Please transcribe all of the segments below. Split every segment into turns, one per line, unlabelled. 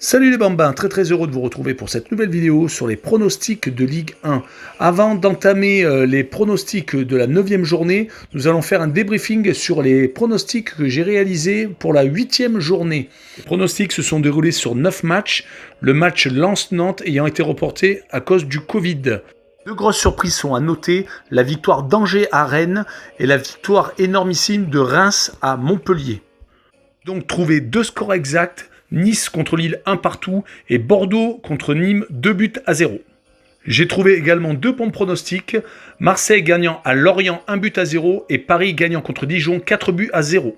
Salut les bambins, très heureux de vous retrouver pour cette nouvelle vidéo sur les pronostics de Ligue 1. Avant d'entamer les pronostics de la 9e journée, nous allons faire un débriefing sur les pronostics que j'ai réalisés pour la 8e journée. Les pronostics se sont déroulés sur 9 matchs, le match Lens-Nantes ayant été reporté à cause du Covid. Deux grosses surprises sont à noter, la victoire d'Angers à Rennes et la victoire énormissime de Reims à Montpellier. Donc trouver deux scores exacts, Nice contre Lille 1 partout et Bordeaux contre Nîmes 2-0. J'ai trouvé également deux bons pronostics, Marseille gagnant à Lorient 1-0 et Paris gagnant contre Dijon 4-0.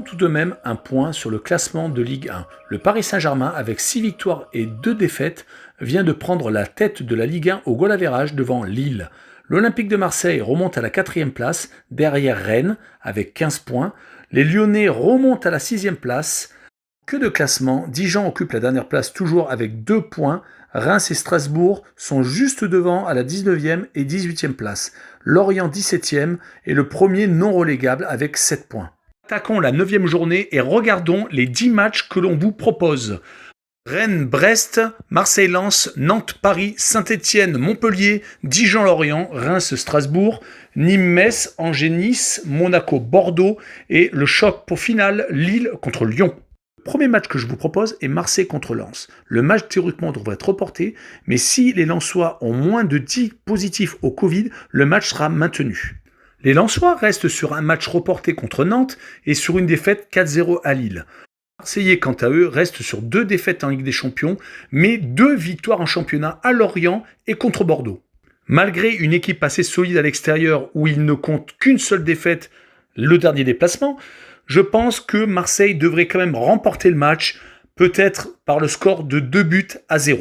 Tout de même un point sur le classement de Ligue 1. Le Paris Saint-Germain avec 6 victoires et 2 défaites vient de prendre la tête de la Ligue 1 au goal average devant Lille. L'Olympique de Marseille remonte à la 4e place derrière Rennes avec 15 points. Les Lyonnais remontent à la 6e place. Que de classement, Dijon occupe la dernière place toujours avec 2 points, Reims et Strasbourg sont juste devant à la 19e et 18e place, Lorient 17e est le premier non relégable avec 7 points. Attaquons la 9e journée et regardons les 10 matchs que l'on vous propose. Rennes-Brest, Marseille-Lens, Nantes-Paris, Saint-Étienne, Montpellier, Dijon-Lorient, Reims-Strasbourg, Nîmes-Metz, Angers-Nice, Monaco-Bordeaux et le choc pour finale Lille contre Lyon. Le premier match que je vous propose est Marseille contre Lens. Le match théoriquement devrait être reporté, mais si les Lensois ont moins de 10 positifs au Covid, le match sera maintenu. Les Lensois restent sur un match reporté contre Nantes et sur une défaite 4-0 à Lille. Les Marseillais, quant à eux, restent sur 2 défaites en Ligue des Champions, mais 2 victoires en championnat à Lorient et contre Bordeaux. Malgré une équipe assez solide à l'extérieur où il ne compte qu'une seule défaite, le dernier déplacement, je pense que Marseille devrait quand même remporter le match, peut-être par le score de 2-0.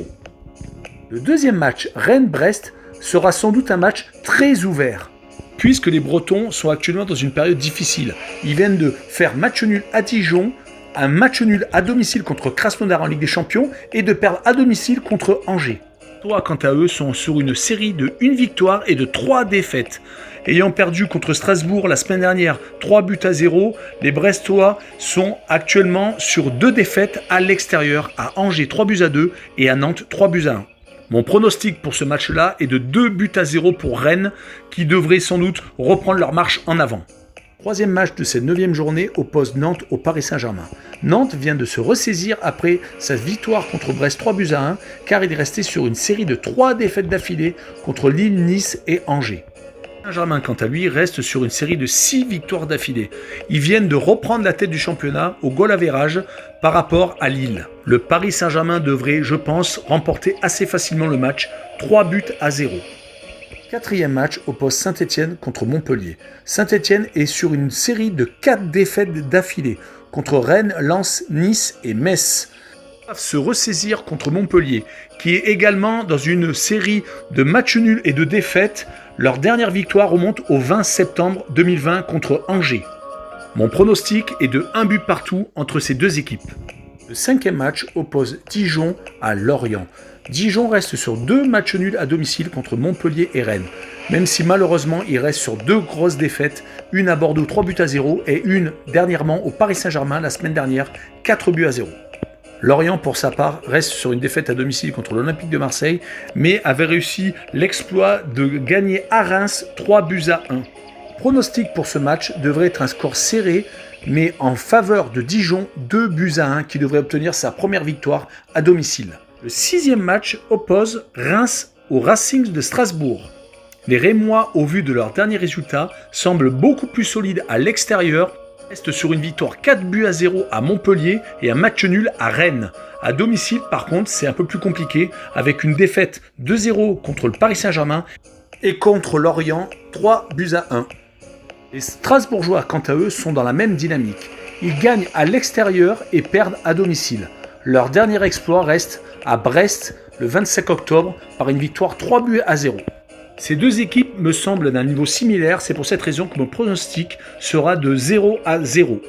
Le deuxième match, Rennes-Brest, sera sans doute un match très ouvert, puisque les Bretons sont actuellement dans une période difficile. Ils viennent de faire match nul à Dijon, un match nul à domicile contre Krasnodar en Ligue des Champions et de perdre à domicile contre Angers. Les Brestois, quant à eux, sont sur une série de 1 victoire et de 3 défaites. Ayant perdu contre Strasbourg la semaine dernière 3-0, les Brestois sont actuellement sur 2 défaites à l'extérieur, à Angers 3-2 et à Nantes 3-1. Mon pronostic pour ce match-là est de 2-0 pour Rennes, qui devrait sans doute reprendre leur marche en avant. Troisième match de cette 9e journée oppose Nantes au Paris Saint-Germain. Nantes vient de se ressaisir après sa victoire contre Brest 3-1, car il est resté sur une série de 3 défaites d'affilée contre Lille, Nice et Angers. Saint-Germain, quant à lui, reste sur une série de 6 victoires d'affilée. Ils viennent de reprendre la tête du championnat au goal average par rapport à Lille. Le Paris Saint-Germain devrait, je pense, remporter assez facilement le match, 3-0. Quatrième match oppose Saint-Étienne contre Montpellier. Saint-Étienne est sur une série de 4 défaites d'affilée contre Rennes, Lens, Nice et Metz. Ils doivent se ressaisir contre Montpellier, qui est également dans une série de matchs nuls et de défaites. Leur dernière victoire remonte au 20 septembre 2020 contre Angers. Mon pronostic est de 1 but partout entre ces deux équipes. Le 5e match oppose Dijon à Lorient. Dijon reste sur 2 matchs nuls à domicile contre Montpellier et Rennes, même si malheureusement il reste sur 2 grosses défaites, une à Bordeaux 3-0 et une dernièrement au Paris Saint-Germain la semaine dernière 4-0. Lorient, pour sa part, reste sur une défaite à domicile contre l'Olympique de Marseille, mais avait réussi l'exploit de gagner à Reims 3-1. Pronostic pour ce match devrait être un score serré, mais en faveur de Dijon 2-1 qui devrait obtenir sa première victoire à domicile. Le 6e match oppose Reims au Racing de Strasbourg. Les Rémois, au vu de leurs derniers résultats, semblent beaucoup plus solides à l'extérieur, restent sur une victoire 4-0 à Montpellier et un match nul à Rennes. À domicile, par contre, c'est un peu plus compliqué, avec une défaite 2-0 contre le Paris Saint-Germain et contre Lorient 3-1. Les Strasbourgeois, quant à eux, sont dans la même dynamique. Ils gagnent à l'extérieur et perdent à domicile. Leur dernier exploit reste à Brest le 25 octobre par une victoire 3-0. Ces deux équipes me semblent d'un niveau similaire, c'est pour cette raison que mon pronostic sera de 0-0.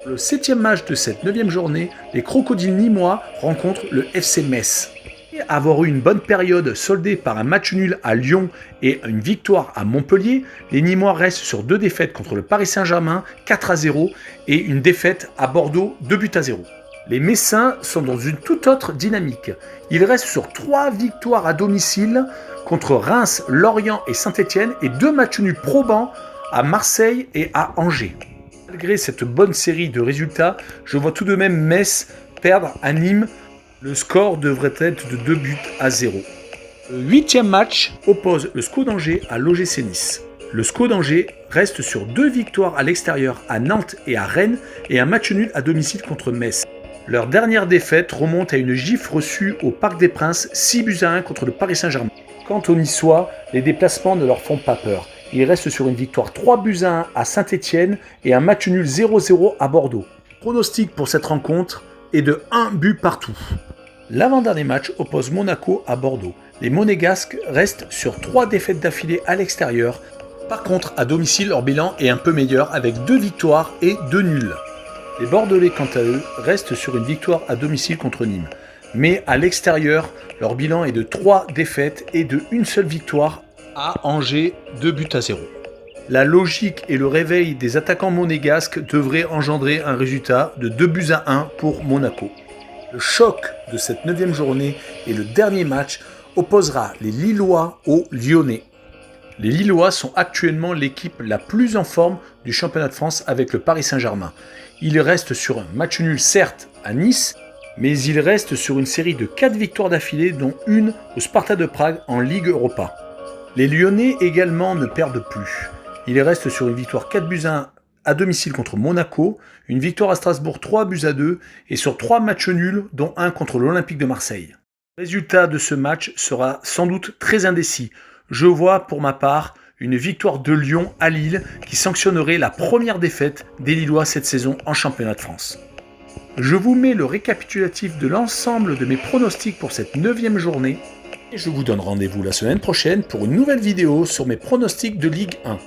Le 7e match de cette 9e journée, les Crocodiles nîmois rencontrent le FC Metz. Après avoir eu une bonne période soldée par un match nul à Lyon et une victoire à Montpellier, les Nîmois restent sur 2 défaites contre le Paris Saint-Germain 4-0 et une défaite à Bordeaux 2-0. Les Messins sont dans une toute autre dynamique. Ils restent sur 3 victoires à domicile contre Reims, Lorient et Saint-Etienne et 2 matchs nuls probants à Marseille et à Angers. Malgré cette bonne série de résultats, je vois tout de même Metz perdre à Nîmes. Le score devrait être de 2-0. Le 8e match oppose le SCO d'Angers à l'OGC Nice. Le SCO d'Angers reste sur 2 victoires à l'extérieur à Nantes et à Rennes et un match nul à domicile contre Metz. Leur dernière défaite remonte à une gifle reçue au Parc des Princes 6-1 contre le Paris Saint-Germain. Quant aux Niçois, les déplacements ne leur font pas peur. Ils restent sur une victoire 3-1 à Saint-Etienne et un match nul 0-0 à Bordeaux. Le pronostic pour cette rencontre est de 1 but partout. L'avant-dernier match oppose Monaco à Bordeaux. Les Monégasques restent sur 3 défaites d'affilée à l'extérieur. Par contre, à domicile, leur bilan est un peu meilleur avec 2 victoires et 2 nuls. Les Bordelais, quant à eux, restent sur une victoire à domicile contre Nîmes. Mais à l'extérieur, leur bilan est de 3 défaites et de 1 seule victoire à Angers, 2-0. La logique et le réveil des attaquants monégasques devraient engendrer un résultat de 2-1 pour Monaco. Le choc de cette 9e journée et le dernier match opposera les Lillois aux Lyonnais. Les Lillois sont actuellement l'équipe la plus en forme du championnat de France avec le Paris Saint-Germain. Ils restent sur un match nul certes à Nice, mais ils restent sur une série de 4 victoires d'affilée dont une au Sparta de Prague en Ligue Europa. Les Lyonnais également ne perdent plus. Ils restent sur une victoire 4-1 à domicile contre Monaco, une victoire à Strasbourg 3-2 et sur 3 matchs nuls dont un contre l'Olympique de Marseille. Le résultat de ce match sera sans doute très indécis. Je vois pour ma part une victoire de Lyon à Lille qui sanctionnerait la première défaite des Lillois cette saison en championnat de France. Je vous mets le récapitulatif de l'ensemble de mes pronostics pour cette 9e journée et je vous donne rendez-vous la semaine prochaine pour une nouvelle vidéo sur mes pronostics de Ligue 1.